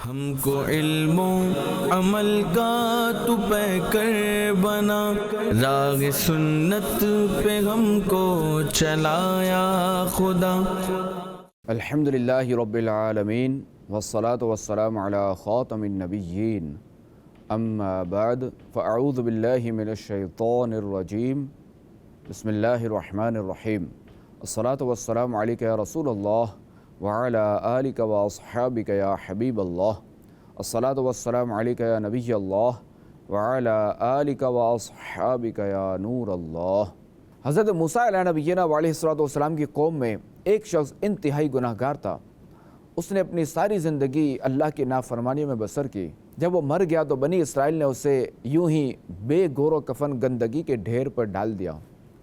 ہم کو علم و عمل کا تو پیکر بنا، راہ سنت پہ ہم کو چلایا خدا۔ الحمدللہ رب العالمین والصلاة والسلام علی خاتم النبیین، اما بعد فاعوذ باللہ من الشیطان الرجیم، بسم اللہ الرحمن الرحیم۔ الصلاة والسلام علیک یا رسول اللہ وعلی آلک واصحابک یا حبیب اللہ۔ الصلاة والسلام علیک یا نبی اللہ وعلی آلک واصحابک یا نور اللہ۔ حضرت موسیٰ علیہ نبینا علیہ السلام کی قوم میں ایک شخص انتہائی گناہ گار تھا۔ اس نے اپنی ساری زندگی اللہ کی نافرمانیوں میں بسر کی۔ جب وہ مر گیا تو بنی اسرائیل نے اسے یوں ہی بے گور و کفن گندگی کے ڈھیر پر ڈال دیا۔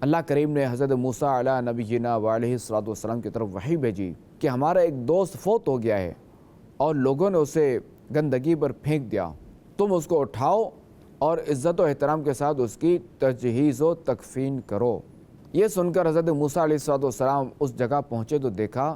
اللہ کریم نے حضرت موسیٰ علیہ نبینا علیہ السلام کی طرف وحی بھیجی کہ ہمارا ایک دوست فوت ہو گیا ہے اور لوگوں نے اسے گندگی پر پھینک دیا، تم اس کو اٹھاؤ اور عزت و احترام کے ساتھ اس کی تجہیز و تکفین کرو۔ یہ سن کر حضرت موسیٰ علیہ السلام اس جگہ پہنچے تو دیکھا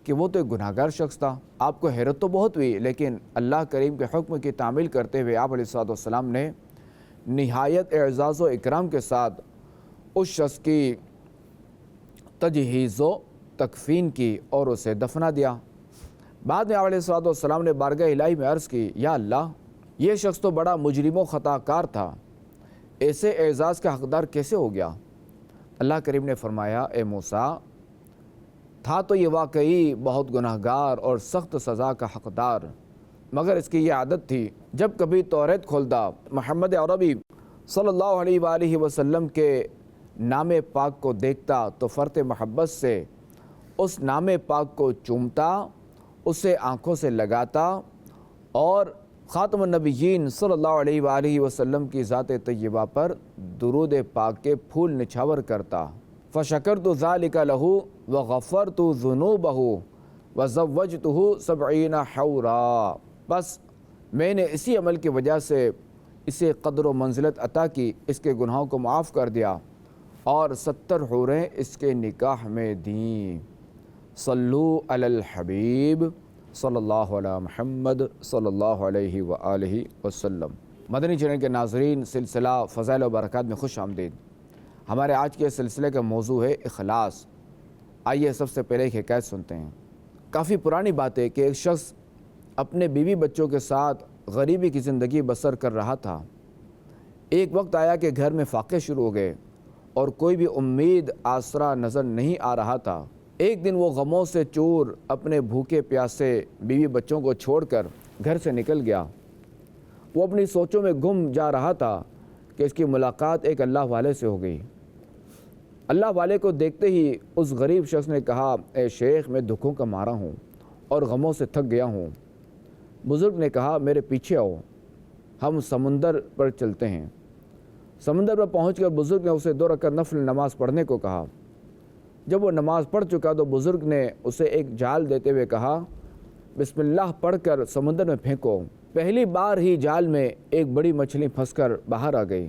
کہ وہ تو ایک گناہ گار شخص تھا۔ آپ کو حیرت تو بہت ہوئی، لیکن اللہ کریم کے حکم کی تعمیل کرتے ہوئے آپ علیہ السلام نے نہایت اعزاز و اکرام کے ساتھ اس شخص کی تجہیز و تکفین کی اور اسے دفنا دیا۔ بعد میں آپ علیہ السلام نے بارگاہ الہی میں عرض کی، یا اللہ، یہ شخص تو بڑا مجرم و خطا کار تھا، ایسے اعزاز کا حقدار کیسے ہو گیا؟ اللہ کریم نے فرمایا، اے موسیٰ، تھا تو یہ واقعی بہت گناہ گار اور سخت سزا کا حقدار، مگر اس کی یہ عادت تھی، جب کبھی توریت کھولتا، محمد عربی صلی اللہ علیہ وآلہ وسلم کے نام پاک کو دیکھتا تو فرط محبت سے اس نام پاک کو چومتا، اسے آنکھوں سے لگاتا اور خاتم النبیین صلی اللہ علیہ وآلہ وسلم کی ذات طیبہ پر درود پاک کے پھول نچھاور کرتا۔ فشکرت ذالک لہ وغفرت ذنوبہ وزوجتہ 70 حورا۔ بس میں نے اسی عمل کی وجہ سے اسے قدر و منزلت عطا کی، اس کے گناہوں کو معاف کر دیا اور 70 حوریں اس کے نکاح میں دیں۔ صلو علی الحبیب صلی اللہ علیہ محمد صلی اللہ علیہ وآلہ وسلم۔ مدنی چینل کے ناظرین، سلسلہ فضائل و برکات میں خوش آمدید۔ ہمارے آج کے سلسلے کا موضوع ہے اخلاص۔ آئیے سب سے پہلے ایک حکایت سنتے ہیں۔ کافی پرانی بات ہے کہ ایک شخص اپنے بیوی بچوں کے ساتھ غریبی کی زندگی بسر کر رہا تھا۔ ایک وقت آیا کہ گھر میں فاقے شروع ہو گئے اور کوئی بھی امید آسرا نظر نہیں آ رہا تھا۔ ایک دن وہ غموں سے چور اپنے بھوکے پیاسے بیوی بچوں کو چھوڑ کر گھر سے نکل گیا۔ وہ اپنی سوچوں میں گم جا رہا تھا کہ اس کی ملاقات ایک اللہ والے سے ہو گئی۔ اللہ والے کو دیکھتے ہی اس غریب شخص نے کہا، اے شیخ، میں دکھوں کا مارا ہوں اور غموں سے تھک گیا ہوں۔ بزرگ نے کہا، میرے پیچھے آؤ، ہم سمندر پر چلتے ہیں۔ سمندر پر پہنچ کر بزرگ نے اسے 2 رکعت نفل نماز پڑھنے کو کہا۔ جب وہ نماز پڑھ چکا تو بزرگ نے اسے ایک جال دیتے ہوئے کہا، بسم اللہ پڑھ کر سمندر میں پھینکو۔ پہلی بار ہی جال میں ایک بڑی مچھلی پھنس کر باہر آ گئی۔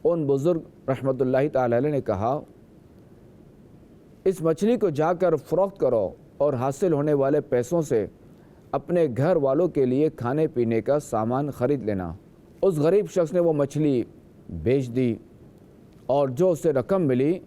ان بزرگ رحمۃ اللہ تعالی علیہ نے کہا، اس مچھلی کو جا کر فروخت کرو اور حاصل ہونے والے پیسوں سے اپنے گھر والوں کے لیے کھانے پینے کا سامان خرید لینا۔ اس غریب شخص نے وہ مچھلی بیچ دی اور جو اسے رقم ملی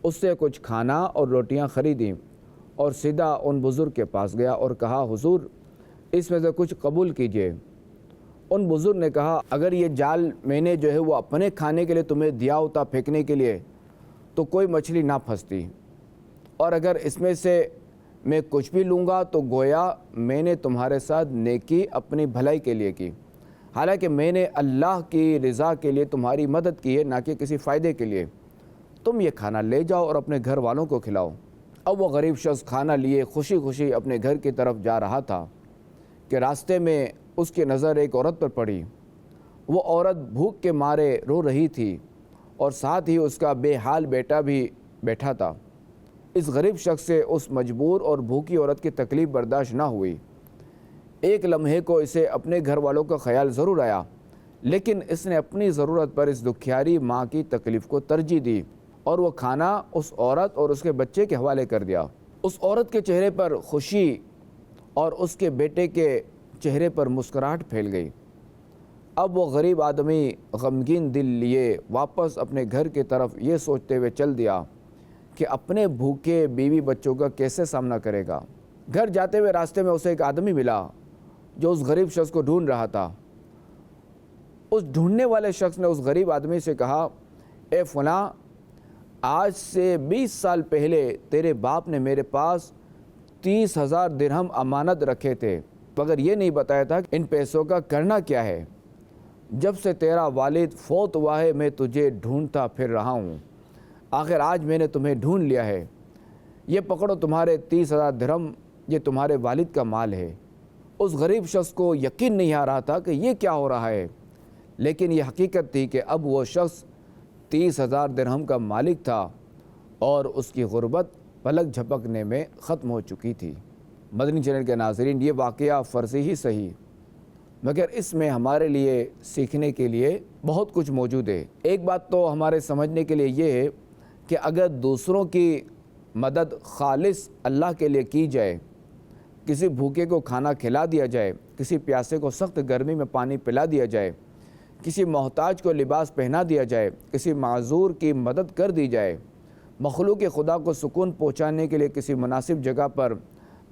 اس سے کچھ کھانا اور روٹیاں خریدیں اور سیدھا ان بزرگ کے پاس گیا اور کہا، حضور، اس میں سے کچھ قبول کیجئے۔ ان بزرگ نے کہا، اگر یہ جال میں نے جو ہے وہ اپنے کھانے کے لیے تمہیں دیا ہوتا پھینکنے کے لیے تو کوئی مچھلی نہ پھنستی، اور اگر اس میں سے میں کچھ بھی لوں گا تو گویا میں نے تمہارے ساتھ نیکی اپنی بھلائی کے لیے کی، حالانکہ میں نے اللہ کی رضا کے لیے تمہاری مدد کی ہے، نہ کہ کسی فائدے کے لیے۔ تم یہ کھانا لے جاؤ اور اپنے گھر والوں کو کھلاؤ۔ اب وہ غریب شخص کھانا لیے خوشی خوشی اپنے گھر کی طرف جا رہا تھا کہ راستے میں اس کی نظر ایک عورت پر پڑی۔ وہ عورت بھوک کے مارے رو رہی تھی اور ساتھ ہی اس کا بے حال بیٹا بھی بیٹھا تھا۔ اس غریب شخص سے اس مجبور اور بھوکی عورت کی تکلیف برداشت نہ ہوئی۔ ایک لمحے کو اسے اپنے گھر والوں کا خیال ضرور آیا، لیکن اس نے اپنی ضرورت پر اس دکھیاری ماں کی تکلیف کو ترجیح دی اور وہ کھانا اس عورت اور اس کے بچے کے حوالے کر دیا۔ اس عورت کے چہرے پر خوشی اور اس کے بیٹے کے چہرے پر مسکراہٹ پھیل گئی۔ اب وہ غریب آدمی غمگین دل لیے واپس اپنے گھر کی طرف یہ سوچتے ہوئے چل دیا کہ اپنے بھوکے بیوی بچوں کا کیسے سامنا کرے گا۔ گھر جاتے ہوئے راستے میں اسے ایک آدمی ملا جو اس غریب شخص کو ڈھونڈ رہا تھا۔ اس ڈھونڈنے والے شخص نے اس غریب آدمی سے کہا، اے فلاں، آج سے 20 سال پہلے تیرے باپ نے میرے پاس 30,000 درہم امانت رکھے تھے، مگر یہ نہیں بتایا تھا کہ ان پیسوں کا کرنا کیا ہے۔ جب سے تیرا والد فوت ہوا ہے میں تجھے ڈھونڈتا پھر رہا ہوں، آخر آج میں نے تمہیں ڈھونڈ لیا ہے۔ یہ پکڑو تمہارے 30,000 درہم، یہ تمہارے والد کا مال ہے۔ اس غریب شخص کو یقین نہیں آ رہا تھا کہ یہ کیا ہو رہا ہے، لیکن یہ حقیقت تھی کہ اب وہ شخص 30,000 درہم کا مالک تھا اور اس کی غربت پلک جھپکنے میں ختم ہو چکی تھی۔ مدنی چینل کے ناظرین، یہ واقعہ فرضی ہی صحیح، مگر اس میں ہمارے لیے سیکھنے کے لیے بہت کچھ موجود ہے۔ ایک بات تو ہمارے سمجھنے کے لیے یہ ہے کہ اگر دوسروں کی مدد خالص اللہ کے لیے کی جائے، کسی بھوکے کو کھانا کھلا دیا جائے، کسی پیاسے کو سخت گرمی میں پانی پلا دیا جائے، کسی محتاج کو لباس پہنا دیا جائے، کسی معذور کی مدد کر دی جائے، مخلوق خدا کو سکون پہنچانے کے لیے کسی مناسب جگہ پر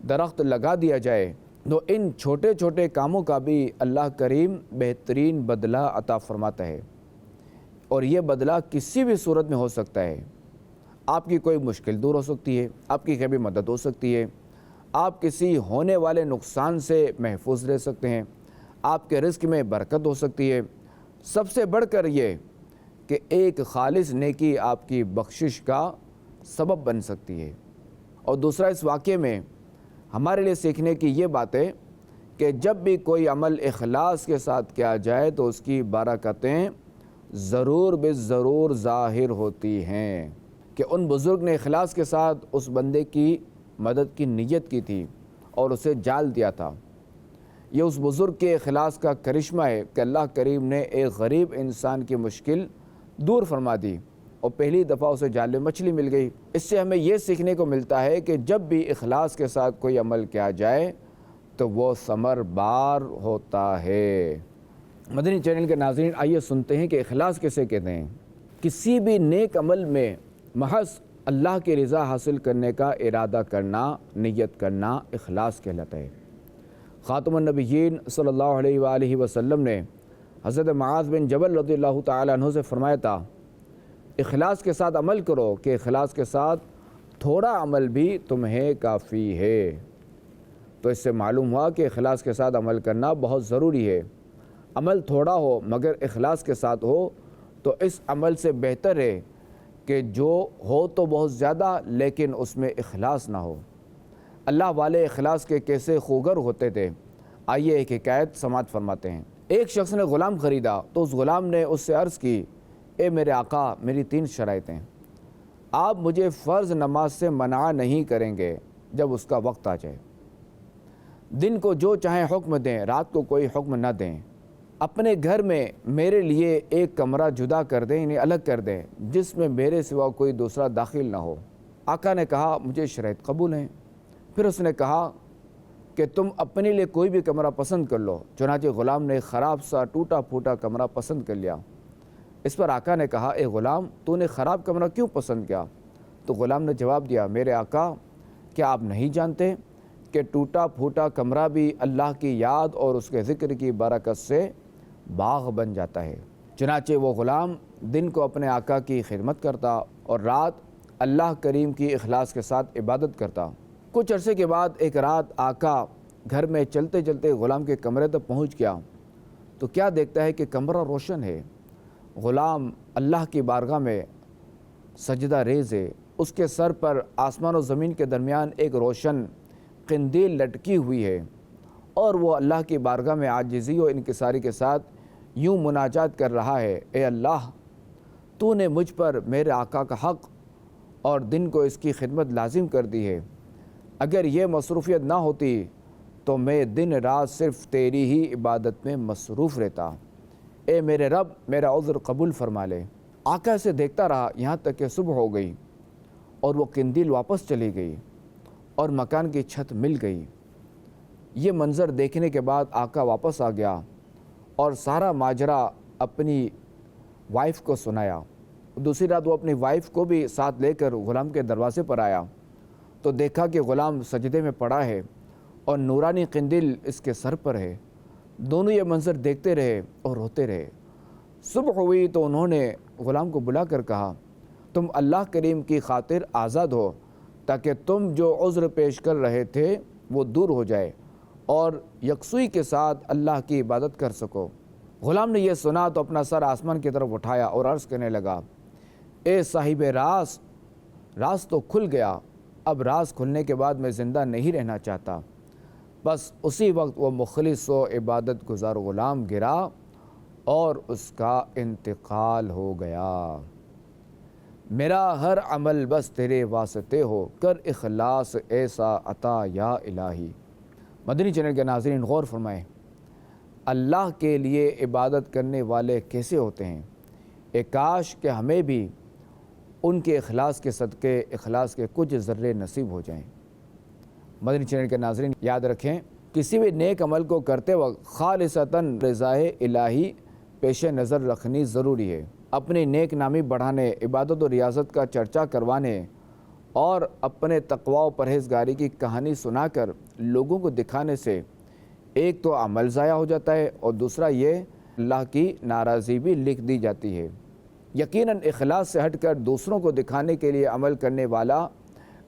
درخت لگا دیا جائے، تو ان چھوٹے چھوٹے کاموں کا بھی اللہ کریم بہترین بدلہ عطا فرماتا ہے، اور یہ بدلہ کسی بھی صورت میں ہو سکتا ہے۔ آپ کی کوئی مشکل دور ہو سکتی ہے، آپ کی کبھی مدد ہو سکتی ہے، آپ کسی ہونے والے نقصان سے محفوظ رہ سکتے ہیں، آپ کے رزق میں برکت ہو سکتی ہے۔ سب سے بڑھ کر یہ کہ ایک خالص نیکی آپ کی بخشش کا سبب بن سکتی ہے۔ اور دوسرا، اس واقعے میں ہمارے لیے سیکھنے کی یہ بات ہے کہ جب بھی کوئی عمل اخلاص کے ساتھ کیا جائے تو اس کی برکتیں ضرور بے ضرور ظاہر ہوتی ہیں، کہ ان بزرگ نے اخلاص کے ساتھ اس بندے کی مدد کی نیت کی تھی اور اسے جال دیا تھا۔ یہ اس بزرگ کے اخلاص کا کرشمہ ہے کہ اللہ کریم نے ایک غریب انسان کی مشکل دور فرما دی اور پہلی دفعہ اسے جال میں مچھلی مل گئی۔ اس سے ہمیں یہ سیکھنے کو ملتا ہے کہ جب بھی اخلاص کے ساتھ کوئی عمل کیا جائے تو وہ ثمر بار ہوتا ہے۔ مدنی چینل کے ناظرین، آئیے سنتے ہیں کہ اخلاص کسے کہتے ہیں۔ کسی بھی نیک عمل میں محض اللہ کی رضا حاصل کرنے کا ارادہ کرنا، نیت کرنا اخلاص کہلاتا ہے۔ خاتم النبیین صلی اللہ علیہ وآلہ وسلم نے حضرت معاذ بن جبل رضی اللہ تعالیٰ عنہ سے فرمایا تھا، اخلاص کے ساتھ عمل کرو کہ اخلاص کے ساتھ تھوڑا عمل بھی تمہیں کافی ہے۔ تو اس سے معلوم ہوا کہ اخلاص کے ساتھ عمل کرنا بہت ضروری ہے۔ عمل تھوڑا ہو مگر اخلاص کے ساتھ ہو تو اس عمل سے بہتر ہے کہ جو ہو تو بہت زیادہ لیکن اس میں اخلاص نہ ہو۔ اللہ والے اخلاص کے کیسے خوگر ہوتے تھے، آئیے ایک حکایت سماعت فرماتے ہیں۔ ایک شخص نے غلام خریدا تو اس غلام نے اس سے عرض کی، اے میرے آقا، میری 3 شرائطیں، آپ مجھے فرض نماز سے منع نہیں کریں گے جب اس کا وقت آ جائے، دن کو جو چاہیں حکم دیں، رات کو کوئی حکم نہ دیں، اپنے گھر میں میرے لیے ایک کمرہ جدا کر دیں، یعنی الگ کر دیں، جس میں میرے سوا کوئی دوسرا داخل نہ ہو۔ آقا نے کہا، مجھے شرائط قبول ہیں۔ پھر اس نے کہا کہ تم اپنے لیے کوئی بھی کمرہ پسند کر لو۔ چنانچہ غلام نے خراب سا ٹوٹا پھوٹا کمرہ پسند کر لیا۔ اس پر آقا نے کہا، اے غلام، تو نے خراب کمرہ کیوں پسند کیا؟ تو غلام نے جواب دیا، میرے آقا، کیا آپ نہیں جانتے کہ ٹوٹا پھوٹا کمرہ بھی اللہ کی یاد اور اس کے ذکر کی برکت سے باغ بن جاتا ہے۔ چنانچہ وہ غلام دن کو اپنے آقا کی خدمت کرتا اور رات اللہ کریم کی اخلاص کے ساتھ عبادت کرتا۔ کچھ عرصے کے بعد ایک رات آقا گھر میں چلتے چلتے غلام کے کمرے تک پہنچ گیا تو کیا دیکھتا ہے کہ کمرہ روشن ہے، غلام اللہ کی بارگاہ میں سجدہ ریز ہے، اس کے سر پر آسمان و زمین کے درمیان ایک روشن قندیل لٹکی ہوئی ہے اور وہ اللہ کی بارگاہ میں عاجزی و انکساری کے ساتھ یوں مناجات کر رہا ہے، اے اللہ، تو نے مجھ پر میرے آقا کا حق اور دن کو اس کی خدمت لازم کر دی ہے، اگر یہ مصروفیت نہ ہوتی تو میں دن رات صرف تیری ہی عبادت میں مصروف رہتا، اے میرے رب، میرا عذر قبول فرما لے۔ آقا اسے دیکھتا رہا یہاں تک کہ صبح ہو گئی اور وہ قندیل واپس چلی گئی اور مکان کی چھت مل گئی۔ یہ منظر دیکھنے کے بعد آقا واپس آ گیا اور سارا ماجرا اپنی وائف کو سنایا۔ دوسری رات وہ اپنی وائف کو بھی ساتھ لے کر غلام کے دروازے پر آیا تو دیکھا کہ غلام سجدے میں پڑا ہے اور نورانی قندیل اس کے سر پر ہے۔ دونوں یہ منظر دیکھتے رہے اور روتے رہے۔ صبح ہوئی تو انہوں نے غلام کو بلا کر کہا، تم اللہ کریم کی خاطر آزاد ہو تاکہ تم جو عذر پیش کر رہے تھے وہ دور ہو جائے اور یکسوئی کے ساتھ اللہ کی عبادت کر سکو۔ غلام نے یہ سنا تو اپنا سر آسمان کی طرف اٹھایا اور عرض کرنے لگا، اے صاحب راز، راز تو کھل گیا، اب راز کھلنے کے بعد میں زندہ نہیں رہنا چاہتا۔ بس اسی وقت وہ مخلص و عبادت گزار غلام گرا اور اس کا انتقال ہو گیا۔ میرا ہر عمل بس تیرے واسطے ہو، کر اخلاص ایسا عطا یا الہی۔ مدنی چینل کے ناظرین غور فرمائیں، اللہ کے لیے عبادت کرنے والے کیسے ہوتے ہیں؟ ایک کاش کہ ہمیں بھی ان کے اخلاص کے صدقے اخلاص کے کچھ ذرے نصیب ہو جائیں۔ مدنی چینل کے ناظرین یاد رکھیں، کسی بھی نیک عمل کو کرتے وقت خالصتاً رضائے الہی پیش نظر رکھنی ضروری ہے۔ اپنی نیک نامی بڑھانے، عبادت و ریاضت کا چرچا کروانے اور اپنے تقوی و پرہیزگاری کی کہانی سنا کر لوگوں کو دکھانے سے ایک تو عمل ضائع ہو جاتا ہے اور دوسرا یہ اللہ کی ناراضی بھی لکھ دی جاتی ہے۔ یقیناً اخلاص سے ہٹ کر دوسروں کو دکھانے کے لیے عمل کرنے والا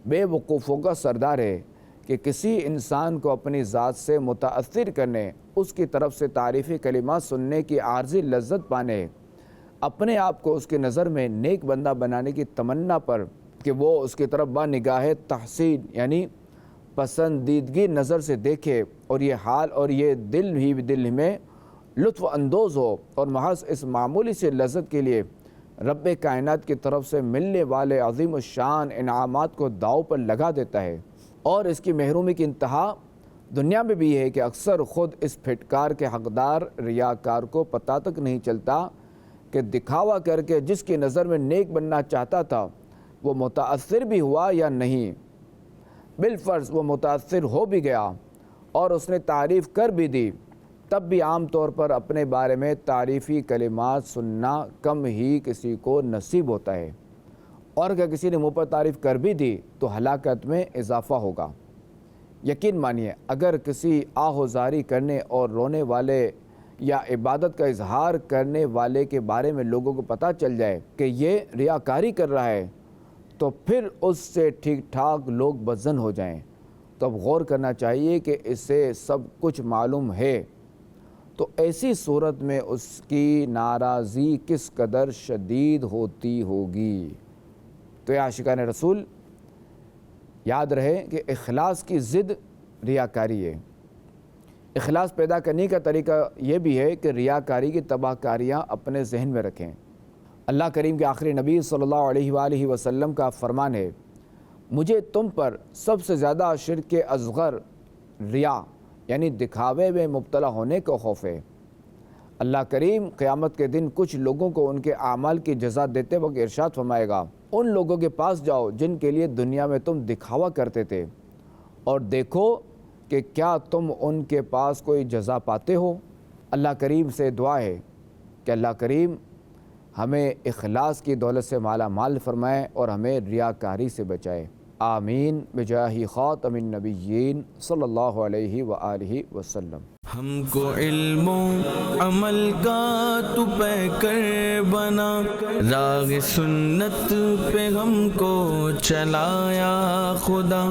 بے وقوفوں کا سردار ہے کہ کسی انسان کو اپنی ذات سے متاثر کرنے، اس کی طرف سے تعریفی کلمات سننے کی عارضی لذت پانے، اپنے آپ کو اس کی نظر میں نیک بندہ بنانے کی تمنا پر کہ وہ اس کی طرف با نگاہ تحسین یعنی پسندیدگی نظر سے دیکھے اور یہ حال اور یہ دل میں لطف اندوز ہو اور محض اس معمولی سے لذت کے لیے رب کائنات کی طرف سے ملنے والے عظیم الشان انعامات کو داؤ پر لگا دیتا ہے۔ اور اس کی محرومی کی انتہا دنیا میں بھی ہے کہ اکثر خود اس پھٹکار کے حقدار ریاکار کو پتہ تک نہیں چلتا کہ دکھاوا کر کے جس کی نظر میں نیک بننا چاہتا تھا وہ متاثر بھی ہوا یا نہیں۔ بالفرض وہ متاثر ہو بھی گیا اور اس نے تعریف کر بھی دی، تب بھی عام طور پر اپنے بارے میں تعریفی کلمات سننا کم ہی کسی کو نصیب ہوتا ہے، اور اگر کسی نے منہ پر تعریف کر بھی دی تو ہلاکت میں اضافہ ہوگا۔ یقین مانیے، اگر کسی آہوزاری کرنے اور رونے والے یا عبادت کا اظہار کرنے والے کے بارے میں لوگوں کو پتہ چل جائے کہ یہ ریاکاری کر رہا ہے تو پھر اس سے ٹھیک ٹھاک لوگ بدظن ہو جائیں، تو اب غور کرنا چاہیے کہ اسے سب کچھ معلوم ہے، تو ایسی صورت میں اس کی ناراضی کس قدر شدید ہوتی ہوگی۔ تو یہ عاشقان رسول یاد رہے کہ اخلاص کی ضد ریاکاری ہے۔ اخلاص پیدا کرنے کا طریقہ یہ بھی ہے کہ ریاکاری کی تباہ کاریاں اپنے ذہن میں رکھیں۔ اللہ کریم کے آخری نبی صلی اللہ علیہ وآلہ وسلم کا فرمان ہے، مجھے تم پر سب سے زیادہ شرک اصغر ریا یعنی دکھاوے میں مبتلا ہونے کا خوف ہے۔ اللہ کریم قیامت کے دن کچھ لوگوں کو ان کے اعمال کی جزا دیتے وقت ارشاد فرمائے گا، ان لوگوں کے پاس جاؤ جن کے لیے دنیا میں تم دکھاوا کرتے تھے اور دیکھو کہ کیا تم ان کے پاس کوئی جزا پاتے ہو۔ اللہ کریم سے دعا ہے کہ اللہ کریم ہمیں اخلاص کی دولت سے مالا مال فرمائے اور ہمیں ریاکاری سے بچائے۔ آمین بجاہ خاتم النبیین صلی اللہ علیہ وآلہ وسلم۔ ہم کو علم و عمل کا تو پیکر بنا، راہ سنت پہ ہم کو چلایا خدا۔